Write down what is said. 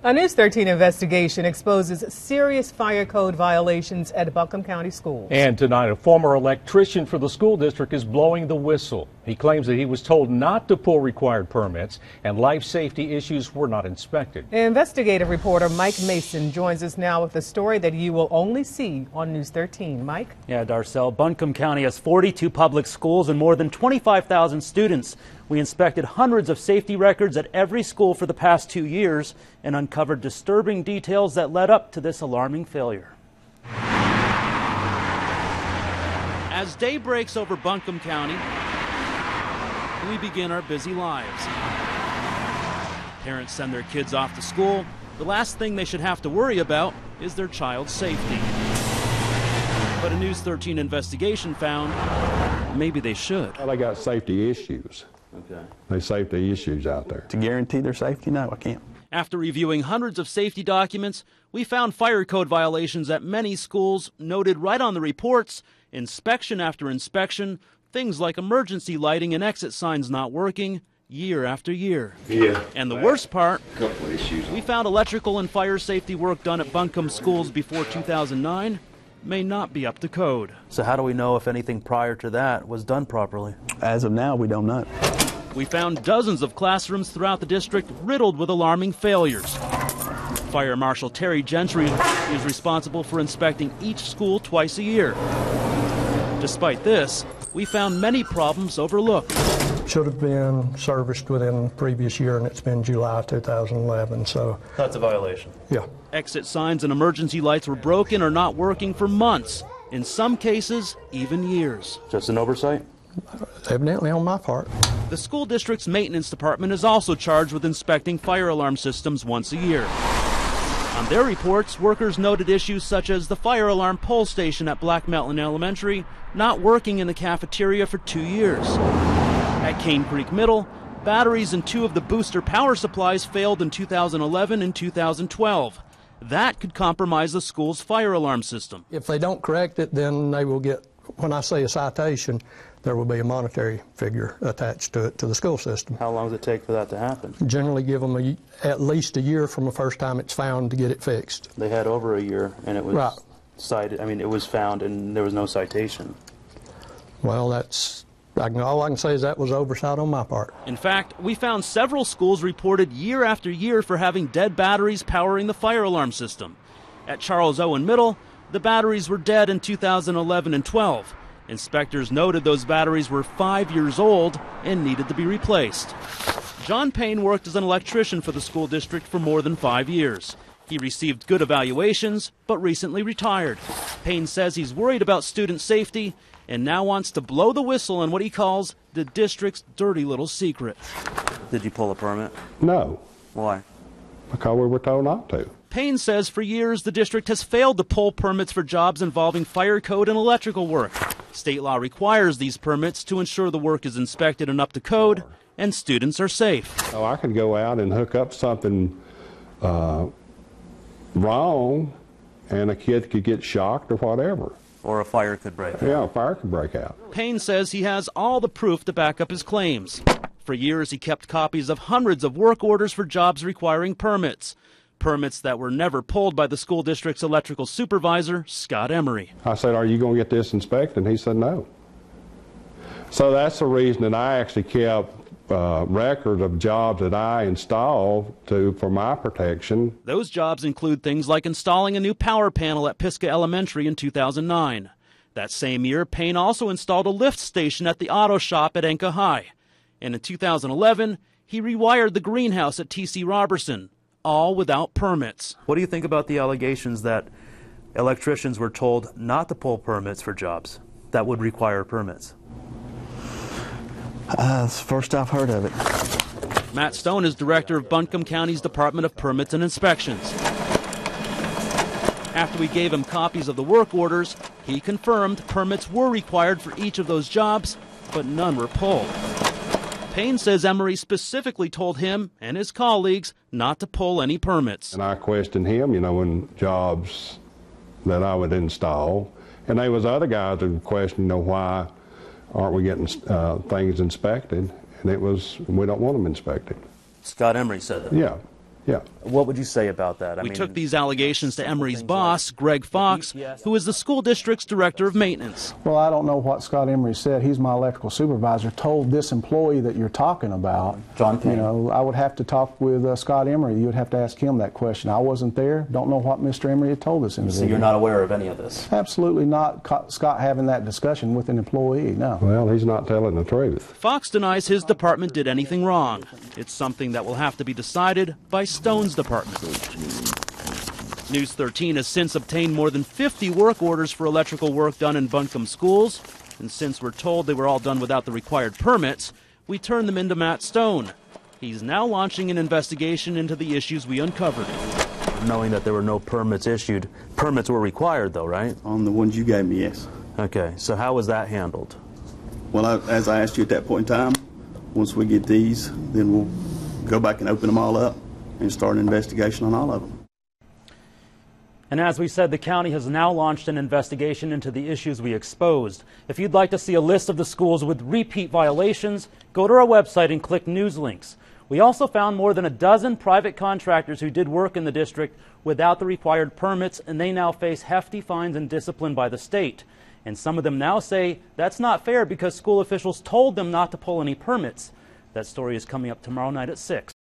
A News 13 investigation exposes serious fire code violations at Buncombe County schools. And tonight, a former electrician for the school district is blowing the whistle. He claims that he was told not to pull required permits and life safety issues were not inspected. Investigative reporter Mike Mason joins us now with a story that you will only see on News 13. Mike? Yeah, Darcel, Buncombe County has 42 public schools and more than 25,000 students. We inspected hundreds of safety records at every school for the past 2 years and uncovered disturbing details that led up to this alarming failure. As day breaks over Buncombe County, we begin our busy lives. Parents send their kids off to school. The last thing they should have to worry about is their child's safety. But a News 13 investigation found maybe they should. Well, they got safety issues. Okay. There's safety issues out there. To guarantee their safety? No, I can't. After reviewing hundreds of safety documents, we found fire code violations at many schools, noted right on the reports, inspection after inspection, things like emergency lighting and exit signs not working, year after year. Yeah. And the worst part, Couple of issues. we found electrical and fire safety work done at Buncombe schools before 2009 may not be up to code. So how do we know if anything prior to that was done properly? As of now, we don't know. We found dozens of classrooms throughout the district riddled with alarming failures. Fire Marshal Terry Gentry is responsible for inspecting each school twice a year. Despite this, we found many problems overlooked. Should have been serviced within the previous year, and it's been July 2011, so... That's a violation. Yeah. Exit signs and emergency lights were broken or not working for months. In some cases, even years. Just an oversight? Evidently on my part. The school district's maintenance department is also charged with inspecting fire alarm systems once a year. On their reports, workers noted issues such as the fire alarm pole station at Black Mountain Elementary not working in the cafeteria for 2 years. At Cane Creek Middle, batteries in 2 of the booster power supplies failed in 2011 and 2012. That could compromise the school's fire alarm system. If they don't correct it, then they will get, when I say a citation, there will be a monetary figure attached to it, to the school system. How long does it take for that to happen? Generally give them at least a year from the first time it's found to get it fixed. They had over a year, and it was right. cited. I mean, it was found, and there was no citation. Well, that's... all I can say is that was oversight on my part. In fact, we found several schools reported year after year for having dead batteries powering the fire alarm system. At Charles Owen Middle, the batteries were dead in 2011 and 12. Inspectors noted those batteries were 5 years old and needed to be replaced. John Payne worked as an electrician for the school district for more than 5 years. He received good evaluations, but recently retired. Payne says he's worried about student safety and now wants to blow the whistle on what he calls the district's dirty little secret. Did you pull a permit? No. Why? Because we were told not to. Payne says for years the district has failed to pull permits for jobs involving fire code and electrical work. State law requires these permits to ensure the work is inspected and up to code and students are safe. Oh, I could go out and hook up something wrong and a kid could get shocked or whatever. Or a fire could break out. Yeah, a fire could break out. Payne says he has all the proof to back up his claims. For years he kept copies of hundreds of work orders for jobs requiring permits. Permits that were never pulled by the school district's electrical supervisor, Scott Emery. I said, are you going to get this inspected? And he said no. So that's the reason that I actually kept records of jobs that I installed for my protection. Those jobs include things like installing a new power panel at Pisgah Elementary in 2009. That same year, Payne also installed a lift station at the auto shop at Enka High. And in 2011, he rewired the greenhouse at T.C. Robertson, all without permits. What do you think about the allegations that electricians were told not to pull permits for jobs that would require permits? It's the first I've heard of it. Matt Stone is director of Buncombe County's Department of Permits and Inspections. After we gave him copies of the work orders, he confirmed permits were required for each of those jobs, but none were pulled. Payne says Emery specifically told him and his colleagues not to pull any permits. And I questioned him, in jobs that I would install. And there was other guys that questioned, why aren't we getting things inspected? And it was, we don't want them inspected. Scott Emery said that? Yeah. Yeah. What would you say about that? We took these allegations to Emery's boss, Greg Fox, who is the school district's director of maintenance. Well, I don't know what Scott Emery said. He's my electrical supervisor, told this employee that you're talking about. John Payne. You know, I would have to talk with Scott Emery. You would have to ask him that question. I wasn't there. Don't know what Mr. Emery had told this individual. So you're not aware of any of this? Absolutely not Scott having that discussion with an employee, no. Well, he's not telling the truth. Fox denies his department did anything wrong. It's something that will have to be decided by Stone's department. News 13 has since obtained more than 50 work orders for electrical work done in Buncombe schools, and since we're told they were all done without the required permits, we turned them into Matt Stone. He's now launching an investigation into the issues we uncovered. Knowing that there were no permits issued, permits were required though, right? On the ones you gave me, yes. Okay, so how was that handled? Well, as I asked you at that point in time, once we get these, then we'll go back and open them all up and start an investigation on all of them. And as we said, the county has now launched an investigation into the issues we exposed. If you'd like to see a list of the schools with repeat violations, go to our website and click news links. We also found more than a dozen private contractors who did work in the district without the required permits, and they now face hefty fines and discipline by the state. And some of them now say that's not fair because school officials told them not to pull any permits. That story is coming up tomorrow night at 6.